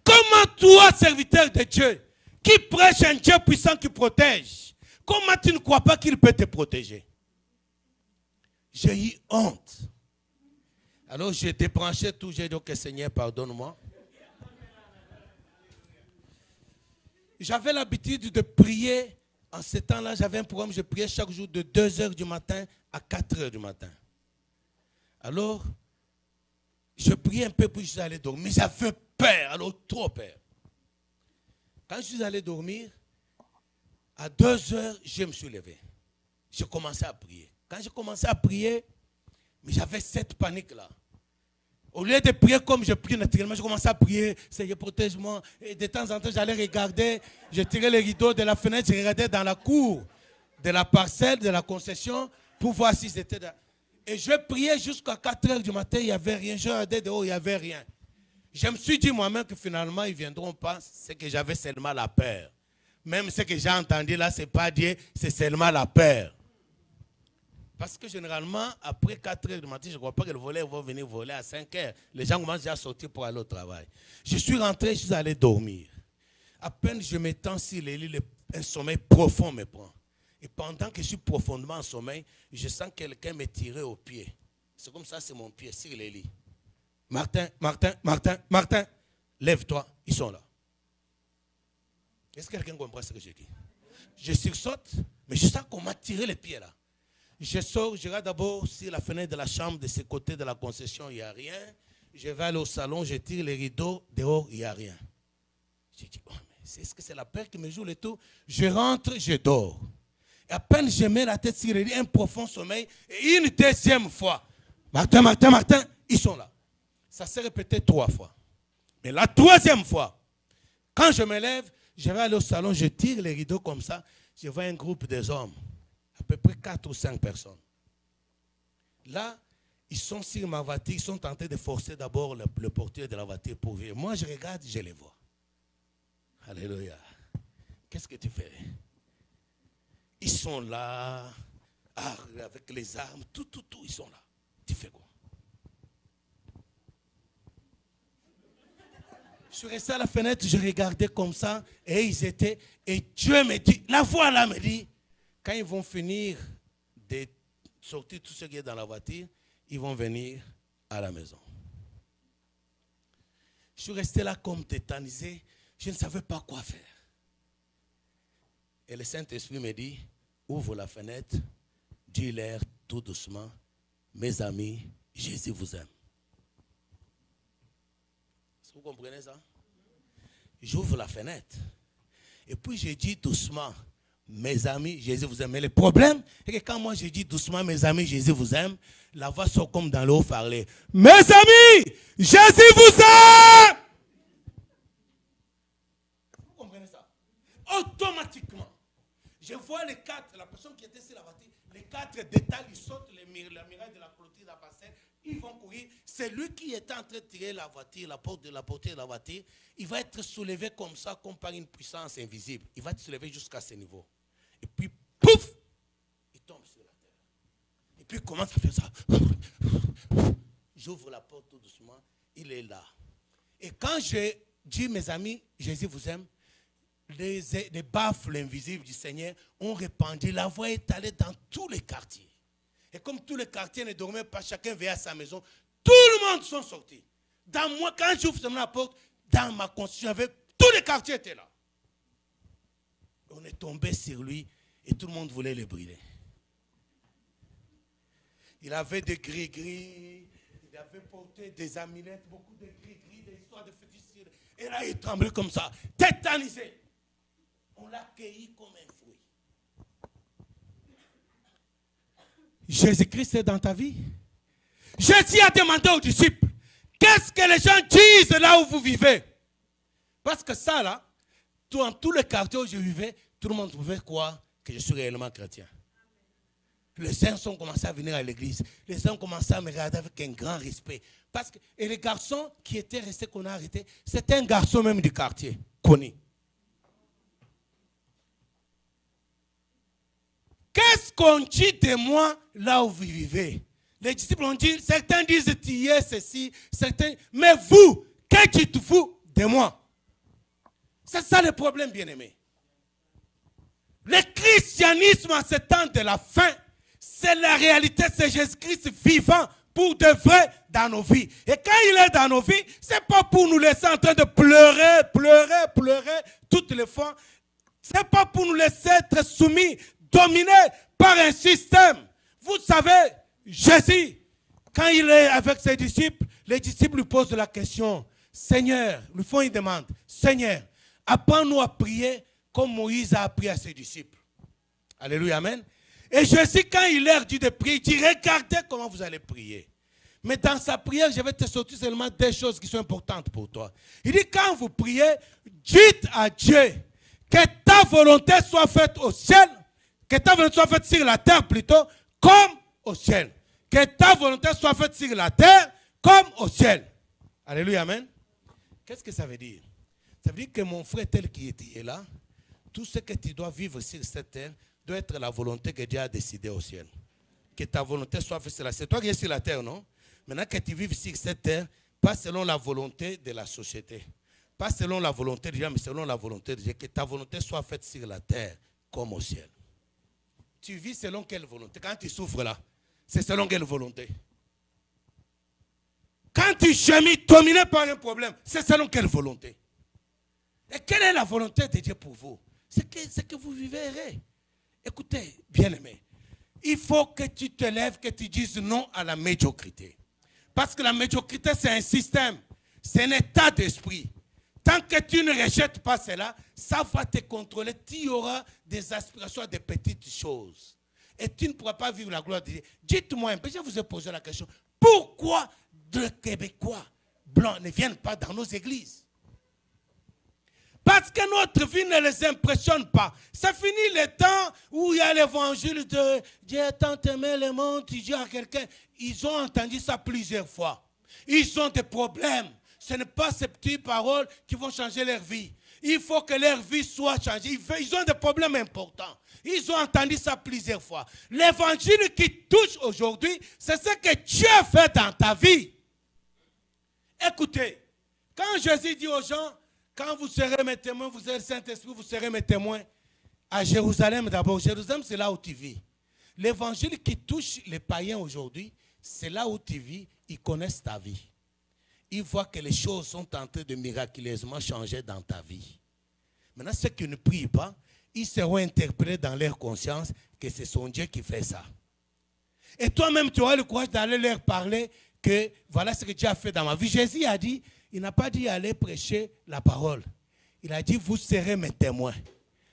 Comment toi, serviteur de Dieu, qui prêche un Dieu puissant qui protège, comment tu ne crois pas qu'il peut te protéger? J'ai eu honte. Alors j'ai débranché tout, j'ai dit, ok Seigneur, pardonne-moi. J'avais l'habitude de prier. En ce temps-là, j'avais un programme, je priais chaque jour de 2h du matin à 4h du matin. Alors, je priais un peu puis je suis allé dormir. Mais j'avais peur, alors trop peur. Quand je suis allé dormir, à 2h, je me suis levé. J'ai commencé à prier. Quand j'ai commencé à prier, mais j'avais cette panique-là. Au lieu de prier comme je prie naturellement, je commençais à prier, Seigneur, protège-moi. Et de temps en temps, j'allais regarder, je tirais les rideaux de la fenêtre, je regardais dans la cour de la parcelle, de la concession, pour voir si c'était... Et je priais jusqu'à 4h du matin, il n'y avait rien. Je regardais dehors, il n'y avait rien. Je me suis dit moi-même que finalement, ils ne viendront pas, c'est que j'avais seulement la peur. Même ce que j'ai entendu là, ce n'est pas Dieu, c'est seulement la peur. Parce que généralement, après 4h du matin, je ne crois pas que le voleur va venir voler à 5h. Les gens commencent déjà à sortir pour aller au travail. Je suis rentré, je suis allé dormir. À peine je m'étends sur les lits, un sommeil profond me prend. Et pendant que je suis profondément en sommeil, je sens quelqu'un me tirer au pied. C'est comme ça, c'est mon pied sur les lits. Martin, Martin, Martin, Martin, lève-toi, ils sont là. Est-ce que quelqu'un comprend ce que je dis? Je sursaute, mais je sens qu'on m'a tiré les pieds là. Je sors, je regarde d'abord sur la fenêtre de la chambre de ce côté de la concession, il n'y a rien. Je vais aller au salon, je tire les rideaux, dehors, il n'y a rien. Je dis, oh, mais est-ce que c'est la peur qui me joue le tour? Je rentre, je dors. Et à peine je mets la tête sur les lits, un profond sommeil, et une deuxième fois, Martin, Martin, Martin, ils sont là. Ça s'est répété 3 fois. Mais la 3e fois, quand je me lève, je vais aller au salon, je tire les rideaux comme ça, je vois un groupe des hommes. À peu près 4 ou 5 personnes. Là, ils sont sur ma voiture, ils sont tentés de forcer d'abord le portier de la voiture pour venir. Moi, je regarde, je les vois. Alléluia. Qu'est-ce que tu fais? Ils sont là, avec les armes, tout, ils sont là. Tu fais quoi? Je suis resté à la fenêtre, je regardais comme ça, et ils étaient, et Dieu me dit, la voix là me dit, quand ils vont finir de sortir tout ce qui est dans la voiture, ils vont venir à la maison. Je suis resté là comme tétanisé. Je ne savais pas quoi faire. Et le Saint-Esprit me dit, ouvre la fenêtre, dis-leur tout doucement, mes amis, Jésus vous aime. Est-ce que vous comprenez ça? J'ouvre la fenêtre. Et puis je dis doucement, mes amis, Jésus vous aime. Mais le problème, c'est que quand moi je dis doucement, mes amis, Jésus vous aime, la voix sort comme dans le haut-parleur. Mes amis, Jésus vous aime. Vous comprenez ça? Automatiquement, je vois les 4, la personne qui était sur la voiture, les 4 détails, ils sautent la muraille de la clôture de la parcelle, ils vont courir. C'est lui qui était en train de tirer la voiture, la porte de la voiture, il va être soulevé comme ça, comme par une puissance invisible. Il va être soulevé jusqu'à ce niveau. Et puis, pouf, il tombe sur la terre. Et puis, il commence à faire ça. J'ouvre la porte tout doucement. Il est là. Et quand je dis, mes amis, Jésus vous aime, les baffles invisibles du Seigneur ont répandu. La voix est allée dans tous les quartiers. Et comme tous les quartiers ne dormaient pas, chacun veillait à sa maison, tout le monde sont sortis. Dans moi, quand j'ouvre la porte, dans ma constitution, tous les quartiers étaient là. On est tombé sur lui et tout le monde voulait le brûler. Il avait des gris-gris, il avait porté des amulettes, beaucoup de gris-gris, des histoires de féticheurs. Et là, il tremblait comme ça, tétanisé. On l'a accueilli comme un fruit. Jésus-Christ est dans ta vie. Jésus a demandé aux disciples, qu'est-ce que les gens disent là où vous vivez? Parce que ça là, dans tous les quartiers où je vivais, tout le monde pouvait croire que je suis réellement chrétien. Les uns ont commencé à venir à l'église. Les uns ont commencé à me regarder avec un grand respect. Parce que, et les garçons qui étaient restés, qu'on a arrêtés, c'était un garçon même du quartier, connu. Qu'est-ce qu'on dit de moi là où vous vivez? Les disciples ont dit, certains disent tu y es ceci, certains, mais vous, que dites-vous de moi? C'est ça le problème, bien-aimé. Le christianisme en ce temps de la fin, c'est la réalité, c'est Jésus-Christ vivant pour de vrai dans nos vies. Et quand il est dans nos vies, ce n'est pas pour nous laisser en train de pleurer toutes les fois. Ce n'est pas pour nous laisser être soumis, dominés par un système. Vous savez, Jésus, quand il est avec ses disciples, les disciples lui posent la question, Seigneur, lui font une demande, Seigneur, apprends-nous à prier comme Moïse a appris à ses disciples. Alléluia, amen. Et Jésus, quand il leur dit de prier, il dit, regardez comment vous allez prier. Mais dans sa prière, je vais te sortir seulement des choses qui sont importantes pour toi. Il dit, quand vous priez, dites à Dieu que ta volonté soit faite au ciel, que ta volonté soit faite sur la terre plutôt, comme au ciel. Que ta volonté soit faite sur la terre, comme au ciel. Alléluia, amen. Qu'est-ce que ça veut dire? Ça veut dire que mon frère tel qui est là, tout ce que tu dois vivre sur cette terre doit être la volonté que Dieu a décidée au ciel. Que ta volonté soit faite sur la terre. C'est toi qui es sur la terre, non? Maintenant que tu vives sur cette terre, pas selon la volonté de la société. Pas selon la volonté de Dieu, mais selon la volonté de Dieu. Que ta volonté soit faite sur la terre comme au ciel. Tu vis selon quelle volonté? Quand tu souffres là, c'est selon quelle volonté? Quand tu gémis dominé par un problème, c'est selon quelle volonté? Et quelle est la volonté de Dieu pour vous? C'est que vous vivez. Écoutez, bien-aimé, il faut que tu te lèves, que tu dises non à la médiocrité. Parce que la médiocrité, c'est un système, c'est un état d'esprit. Tant que tu ne rejettes pas cela, ça va te contrôler. Tu auras des aspirations à des petites choses. Et tu ne pourras pas vivre la gloire de Dieu. Dites-moi un peu, je vous ai posé la question, pourquoi de Québécois blancs ne viennent pas dans nos églises? Parce que notre vie ne les impressionne pas. C'est fini le temps où il y a l'évangile de Dieu tant aimé le monde, tu dis à quelqu'un. Ils ont entendu ça plusieurs fois. Ils ont des problèmes. Ce n'est pas ces petites paroles qui vont changer leur vie. Il faut que leur vie soit changée. Ils ont des problèmes importants. Ils ont entendu ça plusieurs fois. L'évangile qui touche aujourd'hui, c'est ce que Dieu fait dans ta vie. Écoutez, quand Jésus dit aux gens, quand vous serez mes témoins, vous serez le Saint-Esprit, vous serez mes témoins. À Jérusalem d'abord. Jérusalem, c'est là où tu vis. L'évangile qui touche les païens aujourd'hui, c'est là où tu vis. Ils connaissent ta vie. Ils voient que les choses sont en train de miraculeusement changer dans ta vie. Maintenant, ceux qui ne prient pas, ils seront interpellés dans leur conscience que c'est son Dieu qui fait ça. Et toi-même, tu auras le courage d'aller leur parler que voilà ce que Dieu a fait dans ma vie. Jésus a dit, il n'a pas dit aller prêcher la parole. Il a dit, vous serez mes témoins.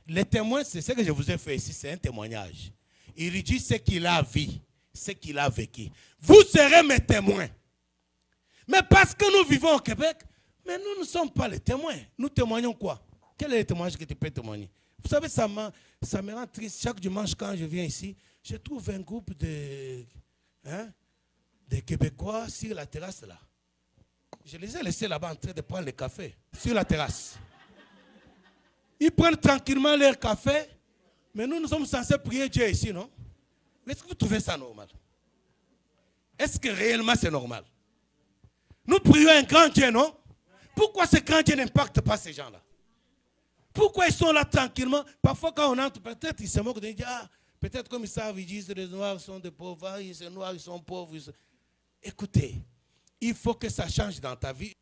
Les témoins, c'est ce que je vous ai fait ici, c'est un témoignage. Il dit ce qu'il a vu, ce qu'il a vécu. Vous serez mes témoins. Mais parce que nous vivons au Québec, mais nous ne sommes pas les témoins. Nous témoignons quoi? Quel est le témoignage que tu peux témoigner? Vous savez, ça me rend triste. Chaque dimanche, quand je viens ici, je trouve un groupe de Québécois sur la terrasse là. Je les ai laissés là-bas en train de prendre le café, sur la terrasse. Ils prennent tranquillement leur café, mais nous sommes censés prier Dieu ici, non? Est-ce que vous trouvez ça normal? Est-ce que réellement c'est normal? Nous prions un grand Dieu, non? Pourquoi ce grand Dieu n'impacte pas ces gens-là? Pourquoi ils sont là tranquillement? Parfois quand on entre, peut-être ils se moquent de dire, ah, peut-être comme ils savent, ils disent les Noirs sont des pauvres, les Noirs ils sont pauvres. Écoutez, il faut que ça change dans ta vie.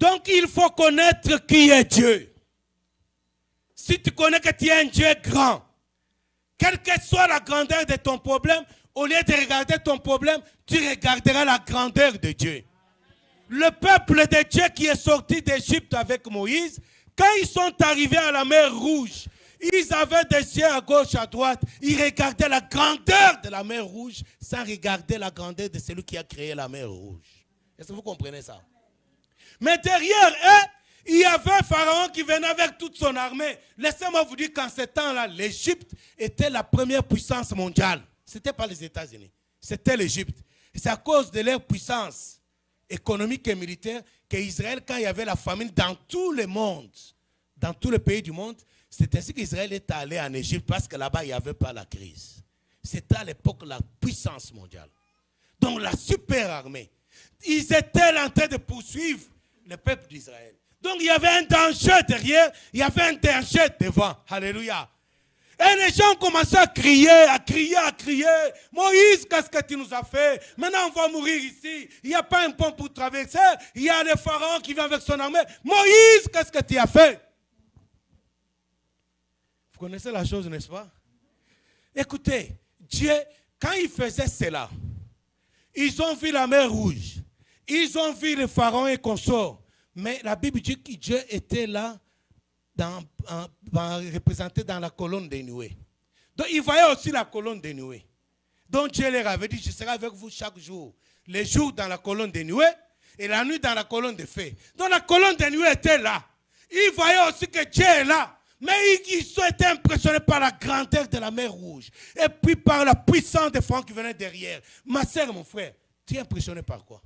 Donc il faut connaître qui est Dieu. Si tu connais que tu es un Dieu grand, quelle que soit la grandeur de ton problème, au lieu de regarder ton problème, tu regarderas la grandeur de Dieu. Le peuple de Dieu qui est sorti d'Égypte avec Moïse, quand ils sont arrivés à la mer Rouge, ils avaient des yeux à gauche, à droite. Ils regardaient la grandeur de la mer Rouge sans regarder la grandeur de celui qui a créé la mer Rouge. Est-ce que vous comprenez ça? Mais derrière eux, il y avait Pharaon qui venait avec toute son armée. Laissez-moi vous dire qu'en ce temps-là, l'Égypte était la première puissance mondiale. Ce n'était pas les États-Unis, c'était l'Égypte. C'est à cause de leur puissance économique et militaire qu'Israël, quand il y avait la famine dans tout le monde, dans tous les pays du monde, c'est ainsi qu'Israël est allé en Égypte parce que là-bas, il n'y avait pas la crise. C'était à l'époque la puissance mondiale. Donc la super armée. Ils étaient en train de poursuivre le peuple d'Israël. Donc il y avait un danger derrière, il y avait un danger devant. Alléluia. Et les gens commençaient à crier, à crier, à crier. Moïse, qu'est-ce que tu nous as fait? Maintenant, on va mourir ici. Il n'y a pas un pont pour traverser. Il y a le pharaon qui vient avec son armée. Moïse, qu'est-ce que tu as fait? Vous connaissez la chose, n'est-ce pas? Écoutez, Dieu, quand il faisait cela, ils ont vu la mer Rouge. Ils ont vu le pharaon et consorts. Mais la Bible dit que Dieu était là, représenté dans la colonne de nuée. Donc, ils voyaient aussi la colonne de nuée. Donc, Dieu leur avait dit, je serai avec vous chaque jour. Les jours dans la colonne de nuée et la nuit dans la colonne de feu. Donc, la colonne de nuée était là. Ils voyaient aussi que Dieu est là. Mais ils ont été impressionnés par la grandeur de la mer Rouge. Et puis par la puissance des pharaons qui venaient derrière. Ma soeur, mon frère, tu es impressionné par quoi?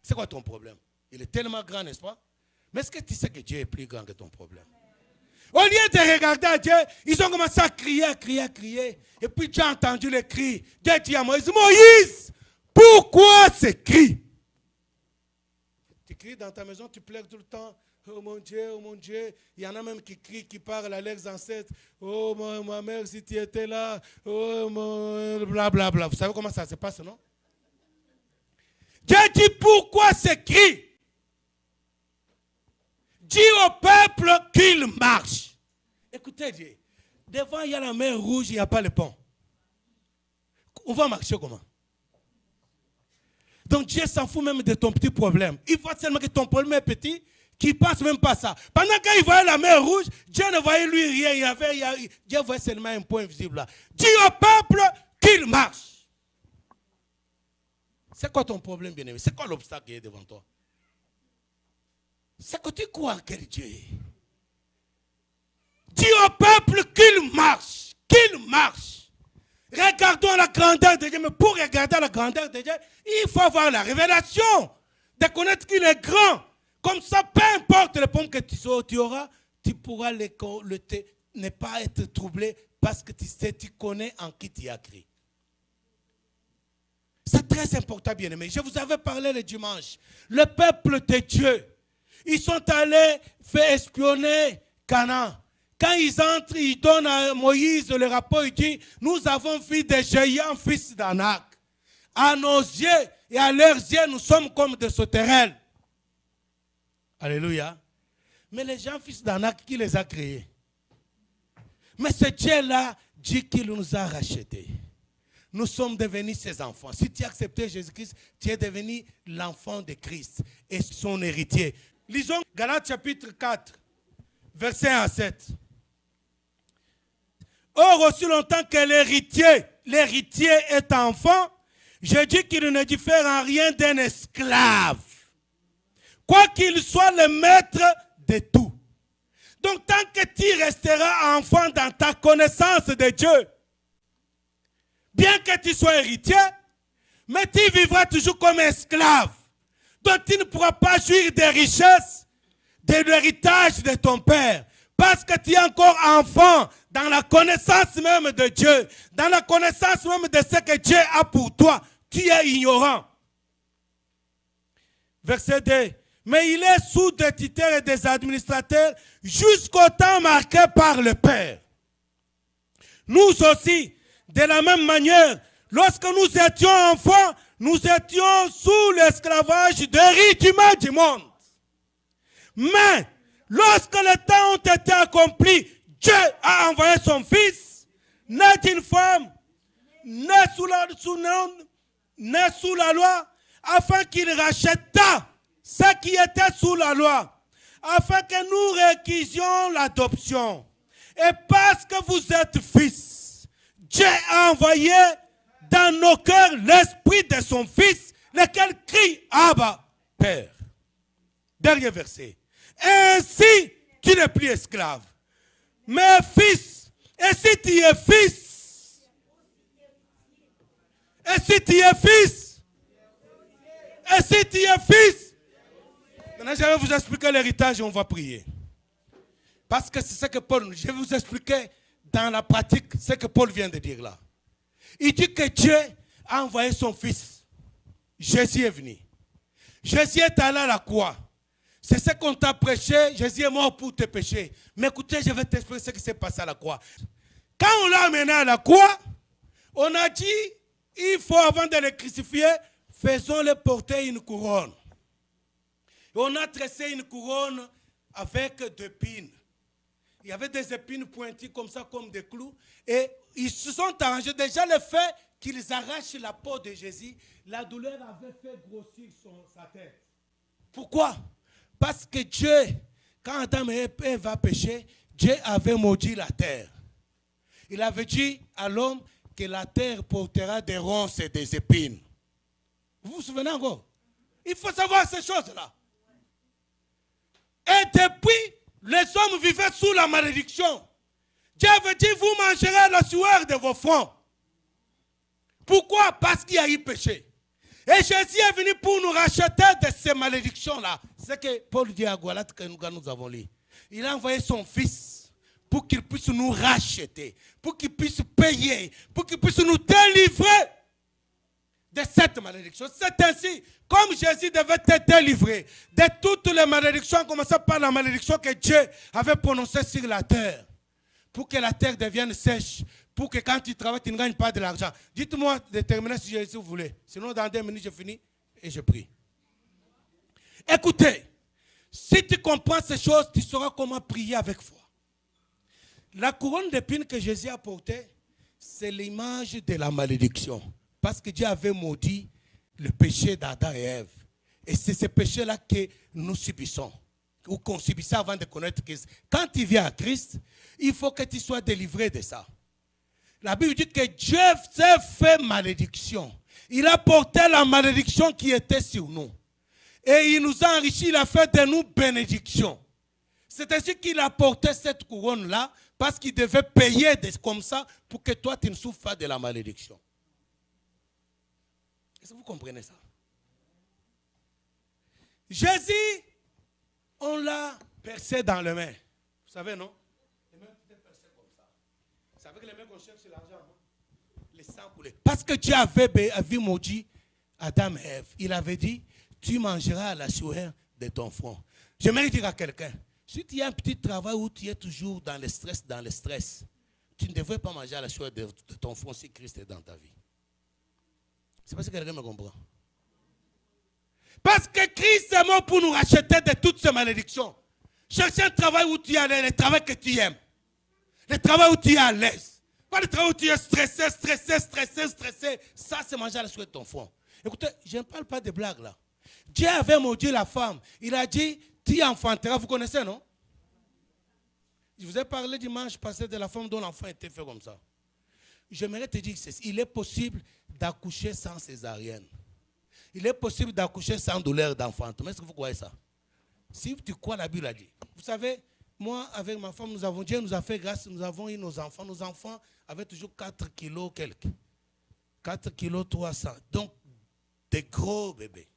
C'est quoi ton problème? Il est tellement grand, n'est-ce pas? Mais est-ce que tu sais que Dieu est plus grand que ton problème? Au lieu de regarder à Dieu, ils ont commencé à crier, à crier, à crier. Et puis Dieu a entendu les cris. Dieu dit à Moïse, Moïse, pourquoi ces cris? Tu cries dans ta maison, tu pleures tout le temps. Oh mon Dieu, il y en a même qui crient, qui parlent à leurs ancêtres. Oh ma mère, si tu étais là, oh mon blablabla. Vous savez comment ça se passe, non? Dieu dit pourquoi ces cris? Dis au peuple qu'il marche. Écoutez Dieu, devant il y a la mer Rouge, il n'y a pas le pont. On va marcher comment? Donc Dieu s'en fout même de ton petit problème. Il voit seulement que ton problème est petit, qu'il ne pense même pas ça. Pendant qu'il voyait la mer Rouge, Dieu ne voyait lui rien. Dieu voyait seulement un point invisible là. Dis au peuple qu'il marche. C'est quoi ton problème, bien-aimé? C'est quoi l'obstacle qui est devant toi? C'est que tu crois quel Dieu est. Dis au peuple qu'il marche. Qu'il marche. Regardons la grandeur de Dieu. Mais pour regarder la grandeur de Dieu, il faut avoir la révélation. De connaître qu'il est grand. Comme ça, peu importe le point que tu auras, tu pourras ne pas être troublé parce que tu connais en qui tu as créé. C'est très important, bien-aimé. Je vous avais parlé le dimanche. Le peuple de Dieu, ils sont allés faire espionner Canaan. Quand ils entrent, ils donnent à Moïse le rapport, il dit, nous avons vu des géants fils d'Anak. À nos yeux et à leurs yeux, nous sommes comme des sauterelles. Alléluia. Mais les gens fils d'Anak, qui les a créés? Mais ce Dieu-là dit qu'il nous a rachetés. Nous sommes devenus ses enfants. Si tu as accepté Jésus-Christ, tu es devenu l'enfant de Christ et son héritier. Lisons Galates chapitre 4, verset 1 à 7. Or, aussi longtemps que l'héritier est enfant, je dis qu'il ne diffère en rien d'un esclave, quoi qu'il soit le maître de tout. Donc, tant que tu resteras enfant dans ta connaissance de Dieu, bien que tu sois héritier, mais tu vivras toujours comme esclave. Donc tu ne pourras pas jouir des richesses, de l'héritage de ton père. Parce que tu es encore enfant dans la connaissance même de Dieu. Dans la connaissance même de ce que Dieu a pour toi. Tu es ignorant. Verset 2. Mais il est sous des tuteurs et des administrateurs jusqu'au temps marqué par le Père. Nous aussi, de la même manière, lorsque nous étions enfants, nous étions sous l'esclavage des rudiments du monde.
Mais, lorsque les temps ont été accomplis, Dieu a envoyé son Fils, né d'une femme, né sous la loi, afin qu'il rachètât ce qui était sous la loi, afin que nous réquisions l'adoption. Et parce que vous êtes fils, Dieu a envoyé dans nos cœurs l'esprit de son Fils, lequel crie Abba, Père. Dernier verset. Ainsi, tu n'es plus esclave, mais fils. Et si tu es fils, et si tu es fils, et si tu es fils. Maintenant, je vais vous expliquer l'héritage et on va prier. Parce que c'est ce que Paul, je vais vous expliquer dans la pratique ce que Paul vient de dire là. Il dit que Dieu a envoyé son Fils. Jésus est venu. Jésus est allé à la croix. C'est ce qu'on t'a prêché. Jésus est mort pour tes péchés. Mais écoutez, je vais t'expliquer ce qui s'est passé à la croix. Quand on l'a amené à la croix, on a dit, il faut avant de le crucifier, faisons-le porter une couronne. Et on a tressé une couronne avec des épines. Il y avait des épines pointues comme ça, comme des clous. Et ils se sont arrangés. Déjà, le fait qu'ils arrachent la peau de Jésus, la douleur avait fait grossir sa tête. Pourquoi? Parce que Dieu, quand Adam et Ève a péché, Dieu avait maudit la terre. Il avait dit à l'homme que la terre portera des ronces et des épines. Vous vous souvenez encore? Il faut savoir ces choses-là. Et depuis, les hommes vivaient sous la malédiction. Dieu avait dit, vous mangerez la sueur de vos fronts. Pourquoi? Parce qu'il y a eu péché. Et Jésus est venu pour nous racheter de ces malédictions-là. C'est ce que Paul dit à Galate que nous avons lu. Il a envoyé son Fils pour qu'il puisse nous racheter, pour qu'il puisse payer, pour qu'il puisse nous délivrer de cette malédiction. C'est ainsi, comme Jésus devait être délivré de toutes les malédictions, en commençant par la malédiction que Dieu avait prononcée sur la terre, pour que la terre devienne sèche, pour que quand tu travailles, tu ne gagnes pas de l'argent. Dites-moi de terminer si vous voulez. Sinon, dans 2 minutes, je finis et je prie. Écoutez, si tu comprends ces choses, tu sauras comment prier avec foi. La couronne d'épines que Jésus a portée, c'est l'image de la malédiction. Parce que Dieu avait maudit le péché d'Adam et Ève. Et c'est ce péché-là que nous subissons, ou qu'on subissait avant de connaître Christ. Quand tu viens à Christ, il faut que tu sois délivré de ça. La Bible dit que Dieu s'est fait malédiction. Il a porté la malédiction qui était sur nous. Et il nous a enrichis, il a fait de nous bénédiction. C'est ainsi qu'il a porté cette couronne-là, parce qu'il devait payer comme ça pour que toi, tu ne souffres pas de la malédiction. Est-ce que vous comprenez ça? Jésus, on l'a percé dans les mains. Vous savez, non? Les mains étaient percées comme ça. C'est avec les mains qu'on cherche l'argent. Les sangs coulés. Parce que Dieu avait maudit Adam et Ève. Il avait dit, tu mangeras la sueur de ton front. J'aimerais dire à quelqu'un, si tu as un petit travail où tu es toujours dans le stress, tu ne devrais pas manger la sueur de ton front si Christ est dans ta vie. C'est parce que quelqu'un me comprend. Parce que Christ est mort pour nous racheter de toutes ces malédictions. Cherchez un travail où tu es à l'aise, le travail que tu aimes. Le travail où tu es à l'aise. Pas le travail où tu es stressé. Ça, c'est manger à la sueur de ton front. Écoutez, je ne parle pas de blagues là. Dieu avait maudit la femme. Il a dit, tu enfanteras. Vous connaissez, non? Je vous ai parlé dimanche passé de la femme dont l'enfant était fait comme ça. J'aimerais te dire qu'il est possible d'accoucher sans césarienne. Il est possible d'accoucher sans douleur d'enfantement. Est-ce que vous croyez ça? Si tu crois, la Bible a dit. Vous savez, moi, avec ma femme, Dieu nous a fait grâce, nous avons eu nos enfants. Nos enfants avaient toujours 4 kilos quelques. 4 kilos 300. Donc, des gros bébés.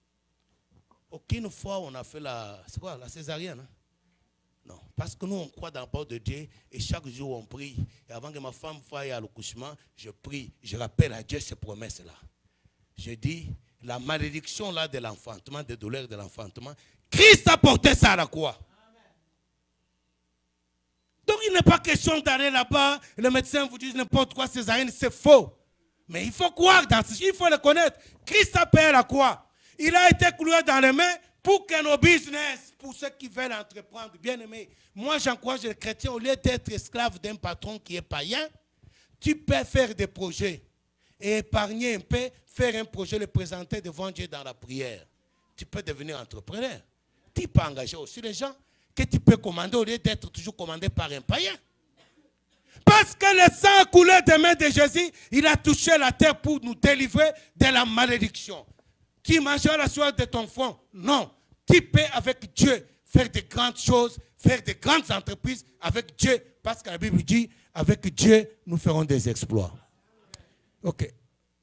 Aucune fois on a fait la césarienne. Hein? Non, parce que nous on croit dans la parole de Dieu et chaque jour on prie. Et avant que ma femme fasse à l'accouchement, je prie, je rappelle à Dieu ces promesses-là. Je dis, la malédiction là de l'enfantement, des douleurs de l'enfantement, Christ a porté ça à la croix. Donc il n'est pas question d'aller là-bas, le médecin vous dit n'importe quoi, césarienne, c'est faux. Mais il faut croire dans ce, il faut le connaître. Christ a payé la croix. Il a été cloué dans les mains pour que nos business, pour ceux qui veulent entreprendre. Bien aimé, moi j'encourage les chrétiens, au lieu d'être esclave d'un patron qui est païen, tu peux faire des projets et épargner un peu, faire un projet, le présenter devant Dieu dans la prière. Tu peux devenir entrepreneur. Tu peux engager aussi les gens que tu peux commander au lieu d'être toujours commandé par un païen. Parce que le sang a coulé des mains de Jésus, il a touché la terre pour nous délivrer de la malédiction. Tu mangeras la soie de ton front. Non. Tu peux avec Dieu faire de grandes choses, faire de grandes entreprises avec Dieu. Parce que la Bible dit, avec Dieu, nous ferons des exploits. Ok.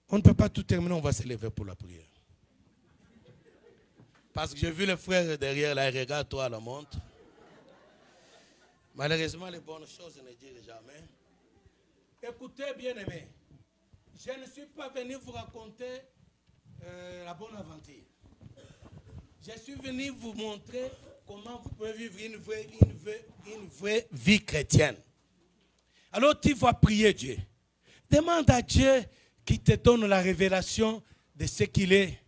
On ne peut pas tout terminer, on va se lever pour la prière. Parce que j'ai vu le frère derrière là, il regarde toi à la montre. Malheureusement, les bonnes choses ne disent jamais. Écoutez, bien-aimés, je ne suis pas venu vous raconter la bonne aventure. Je suis venu vous montrer comment vous pouvez vivre une vraie vie chrétienne. Alors tu vas prier Dieu. Demande à Dieu qui te donne la révélation de ce qu'il est.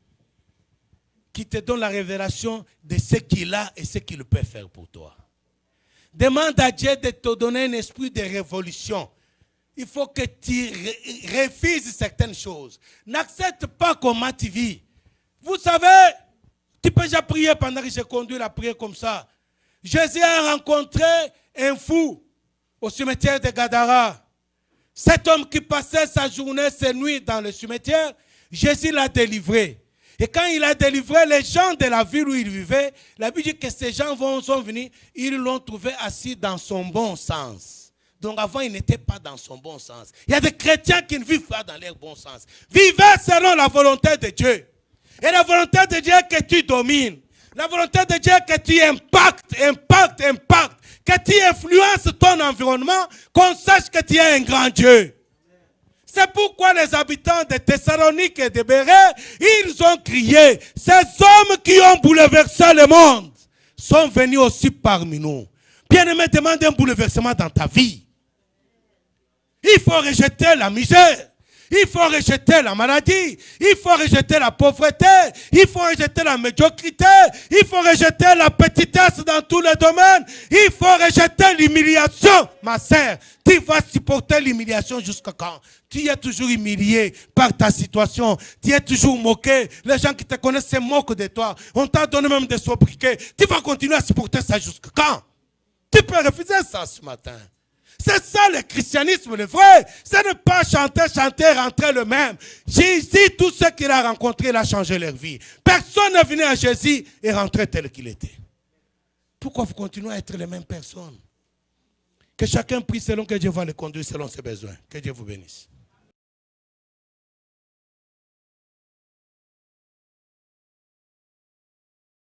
Qui te donne la révélation de ce qu'il a et ce qu'il peut faire pour toi. Demande à Dieu de te donner un esprit de révolution. Il faut que tu refuses certaines choses. N'accepte pas comment tu vis. Vous savez, tu peux déjà prier pendant que j'ai conduit la prière comme ça. Jésus a rencontré un fou au cimetière de Gadara. Cet homme qui passait sa journée, ses nuits dans le cimetière, Jésus l'a délivré. Et quand il a délivré les gens de la ville où il vivait, la Bible dit que ces gens sont venus, ils l'ont trouvé assis dans son bon sens. Donc avant, il n'était pas dans son bon sens. Il y a des chrétiens qui ne vivent pas dans leur bon sens. Vivez selon la volonté de Dieu. Et la volonté de Dieu est que tu domines. La volonté de Dieu est que tu impactes. Que tu influences ton environnement, qu'on sache que tu es un grand Dieu. C'est pourquoi les habitants de Thessalonique et de Bérée, ils ont crié. Ces hommes qui ont bouleversé le monde sont venus aussi parmi nous. Bien-aimé, demande un bouleversement dans ta vie. Il faut rejeter la misère. Il faut rejeter la maladie. Il faut rejeter la pauvreté. Il faut rejeter la médiocrité. Il faut rejeter la petitesse dans tous les domaines. Il faut rejeter l'humiliation, ma sœur. Tu vas supporter l'humiliation jusqu'à quand? Tu es toujours humilié par ta situation. Tu es toujours moqué. Les gens qui te connaissent se moquent de toi. On t'a donné même des sobriquets. Tu vas continuer à supporter ça jusqu'à quand? Tu peux refuser ça ce matin. C'est ça le christianisme, le vrai. Ce n'est pas chanter, rentrer le même. Jésus, tout ce qu'il a rencontré, il a changé leur vie. Personne n'est venu à Jésus et rentré tel qu'il était. Pourquoi vous continuez à être les mêmes personnes? Que chacun prie selon que Dieu va le conduire selon ses besoins. Que Dieu vous bénisse.